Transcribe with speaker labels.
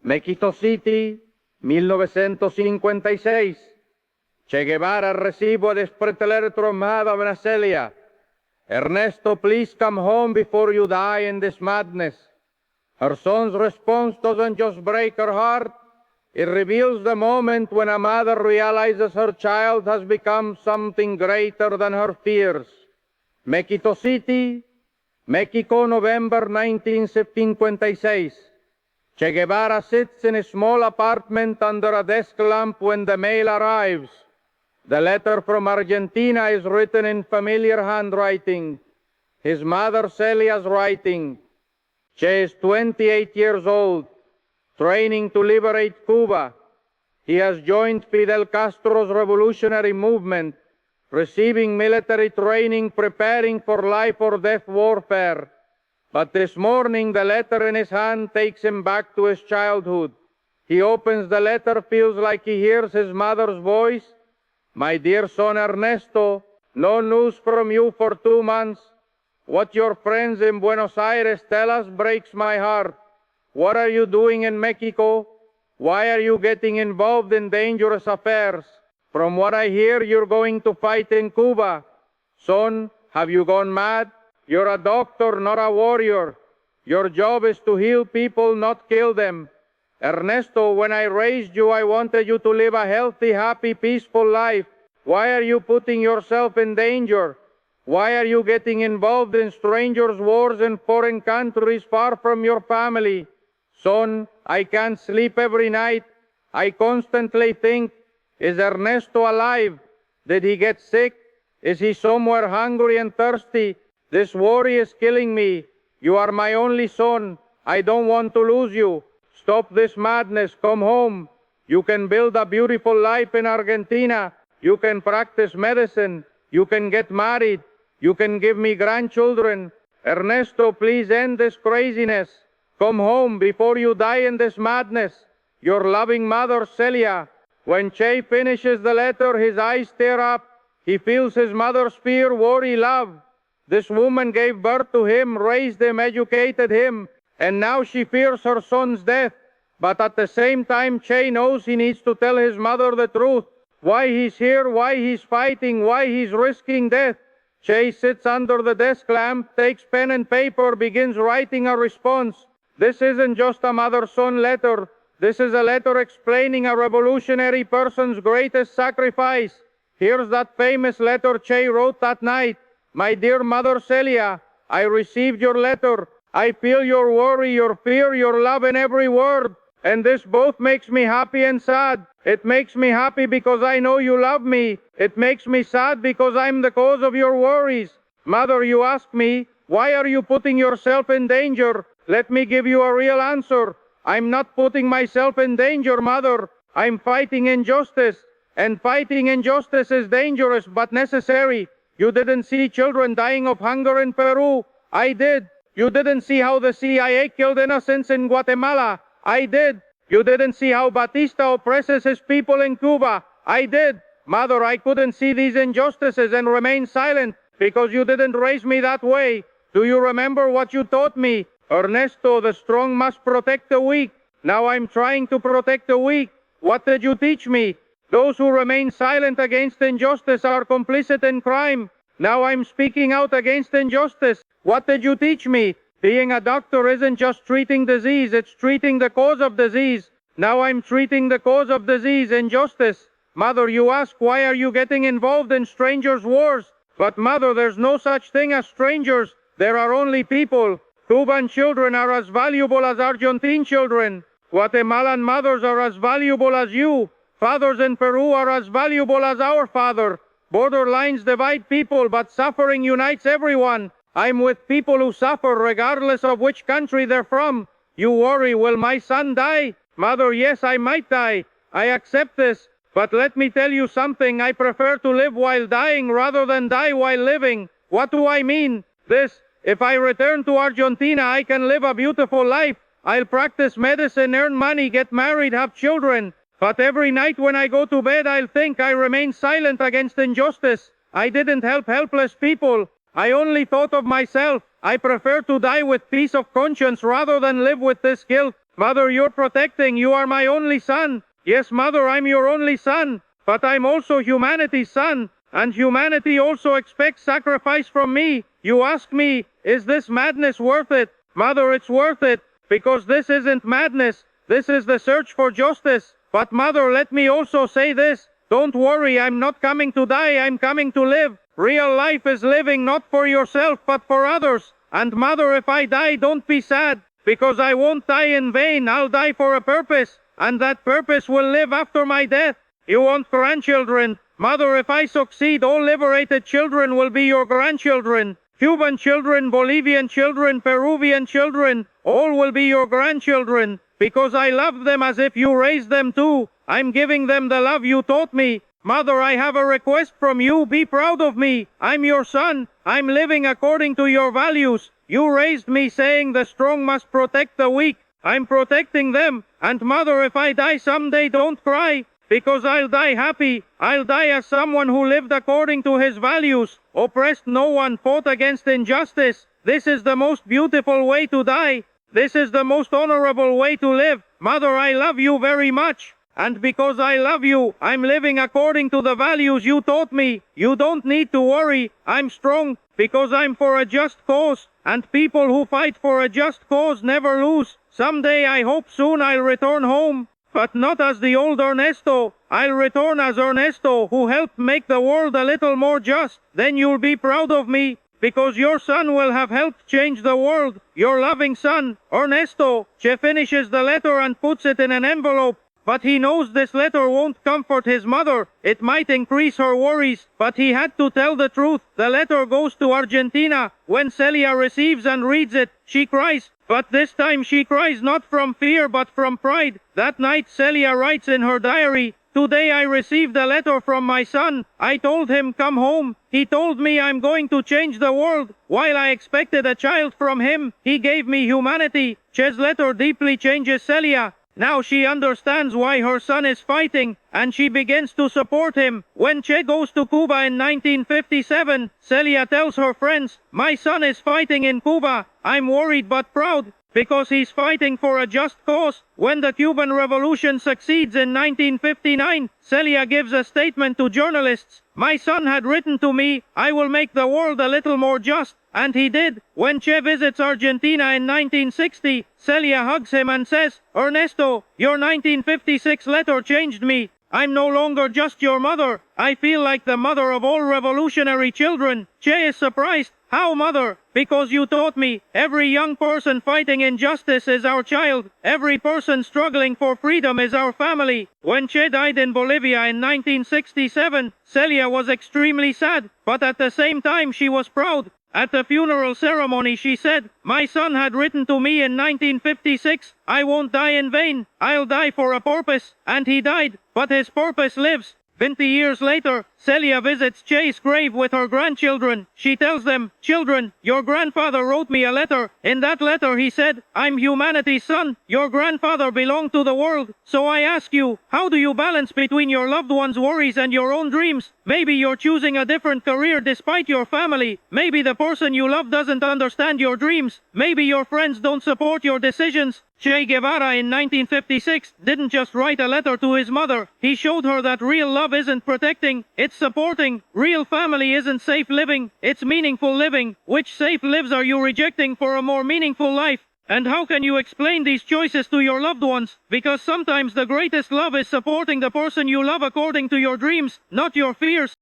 Speaker 1: Mexico City, 1956. Che Guevara recibo despre letter from Madame Celia. Ernesto, please come home before you die in this madness. Her son's response doesn't just break her heart, it reveals the moment when a mother realizes her child has become something greater than her fears. Mexico City, Mexico, November 1956. Che Guevara sits in a small apartment under a desk lamp when the mail arrives. The letter from Argentina is written in familiar handwriting. His mother Celia's writing. Che is 28 years old, training to liberate Cuba. He has joined Fidel Castro's revolutionary movement, receiving military training, preparing for life or death warfare. But this morning, the letter in his hand takes him back to his childhood. He opens the letter, feels like he hears his mother's voice. My dear son Ernesto, no news from you for 2 months. What your friends in Buenos Aires tell us breaks my heart. What are you doing in Mexico? Why are you getting involved in dangerous affairs? From what I hear, you're going to fight in Cuba. Son, have you gone mad? You're a doctor, not a warrior. Your job is to heal people, not kill them. Ernesto, when I raised you, I wanted you to live a healthy, happy, peaceful life. Why are you putting yourself in danger? Why are you getting involved in strangers' wars in foreign countries far from your family? Son, I can't sleep every night. I constantly think, is Ernesto alive? Did he get sick? Is he somewhere hungry and thirsty? This worry is killing me. You are my only son. I don't want to lose you. Stop this madness. Come home. You can build a beautiful life in Argentina. You can practice medicine. You can get married. You can give me grandchildren. Ernesto, please end this craziness. Come home before you die in this madness. Your loving mother, Celia. When Che finishes the letter, his eyes tear up. He feels his mother's fear, worry, love. This woman gave birth to him, raised him, educated him, and now she fears her son's death. But at the same time, Che knows he needs to tell his mother the truth. Why he's here, why he's fighting, why he's risking death. Che sits under the desk lamp, takes pen and paper, begins writing a response. This isn't just a mother-son letter. This is a letter explaining a revolutionary person's greatest sacrifice. Here's that famous letter Che wrote that night. My dear mother Celia, I received your letter. I feel your worry, your fear, your love in every word. And this both makes me happy and sad. It makes me happy because I know you love me. It makes me sad because I'm the cause of your worries. Mother, you ask me, why are you putting yourself in danger? Let me give you a real answer. I'm not putting myself in danger, Mother. I'm fighting injustice. And fighting injustice is dangerous but necessary. You didn't see children dying of hunger in Peru. I did. You didn't see how the CIA killed innocents in Guatemala. I did. You didn't see how Batista oppresses his people in Cuba. I did. Mother, I couldn't see these injustices and remain silent because you didn't raise me that way. Do you remember what you taught me? Ernesto, the strong must protect the weak. Now I'm trying to protect the weak. What did you teach me? Those who remain silent against injustice are complicit in crime. Now I'm speaking out against injustice. What did you teach me? Being a doctor isn't just treating disease, it's treating the cause of disease. Now I'm treating the cause of disease, injustice. Mother, you ask, why are you getting involved in strangers' wars? But Mother, there's no such thing as strangers. There are only people. Cuban children are as valuable as Argentine children. Guatemalan mothers are as valuable as you. Fathers in Peru are as valuable as our father. Border lines divide people, but suffering unites everyone. I'm with people who suffer regardless of which country they're from. You worry, will my son die? Mother, yes, I might die. I accept this. But let me tell you something. I prefer to live while dying rather than die while living. What do I mean? This. If I return to Argentina, I can live a beautiful life. I'll practice medicine, earn money, get married, have children. But every night when I go to bed, I'll think I remain silent against injustice. I didn't help helpless people. I only thought of myself. I prefer to die with peace of conscience rather than live with this guilt. Mother, you're protecting. You are my only son. Yes, Mother, I'm your only son. But I'm also humanity's son. And humanity also expects sacrifice from me. You ask me, is this madness worth it? Mother, it's worth it. Because this isn't madness. This is the search for justice. But Mother, let me also say this. Don't worry, I'm not coming to die. I'm coming to live. Real life is living not for yourself, but for others. And Mother, if I die, don't be sad. Because I won't die in vain. I'll die for a purpose. And that purpose will live after my death. You want grandchildren. Mother, if I succeed, all liberated children will be your grandchildren. Cuban children, Bolivian children, Peruvian children, all will be your grandchildren. Because I love them as if you raised them too. I'm giving them the love you taught me. Mother, I have a request from you. Be proud of me. I'm your son. I'm living according to your values. You raised me saying the strong must protect the weak. I'm protecting them. And Mother, if I die someday, don't cry. Because I'll die happy. I'll die as someone who lived according to his values, oppressed no one, fought against injustice. This is the most beautiful way to die. This is the most honorable way to live. Mother, I love you very much. And because I love you, I'm living according to the values you taught me. You don't need to worry. I'm strong because I'm for a just cause. And people who fight for a just cause never lose. Someday, I hope soon, I'll return home. But not as the old Ernesto. I'll return as Ernesto, who helped make the world a little more just. Then you'll be proud of me, because your son will have helped change the world. Your loving son, Ernesto. Che finishes the letter and puts it in an envelope. But he knows this letter won't comfort his mother. It might increase her worries, but he had to tell the truth. The letter goes to Argentina. When Celia receives and reads it, she cries. But this time she cries not from fear but from pride. That night Celia writes in her diary, "Today I received a letter from my son. I told him come home. He told me I'm going to change the world. While I expected a child from him, he gave me humanity." Che's letter deeply changes Celia. Now she understands why her son is fighting, and she begins to support him. When Che goes to Cuba in 1957, Celia tells her friends, "My son is fighting in Cuba. I'm worried but proud, because he's fighting for a just cause." When the Cuban Revolution succeeds in 1959, Celia gives a statement to journalists. "My son had written to me, I will make the world a little more just." And he did. When Che visits Argentina in 1960, Celia hugs him and says, "Ernesto, your 1956 letter changed me. I'm no longer just your mother. I feel like the mother of all revolutionary children." Che is surprised. "How, mother?" "Because you taught me. Every young person fighting injustice is our child. Every person struggling for freedom is our family." When Che died in Bolivia in 1967, Celia was extremely sad, but at the same time she was proud. At the funeral ceremony she said, "My son had written to me in 1956, I won't die in vain, I'll die for a purpose." And he died, but his purpose lives. 20 years later, Celia visits Che's grave with her grandchildren. She tells them, "Children, your grandfather wrote me a letter. In that letter he said, I'm humanity's son. Your grandfather belonged to the world. So I ask you, how do you balance between your loved one's worries and your own dreams? Maybe you're choosing a different career despite your family. Maybe the person you love doesn't understand your dreams. Maybe your friends don't support your decisions." Che Guevara in 1956 didn't just write a letter to his mother. He showed her that real love isn't protecting, it's supporting. Real family isn't safe living, it's meaningful living. Which safe lives are you rejecting for a more meaningful life? And how can you explain these choices to your loved ones? Because sometimes the greatest love is supporting the person you love according to your dreams, not your fears.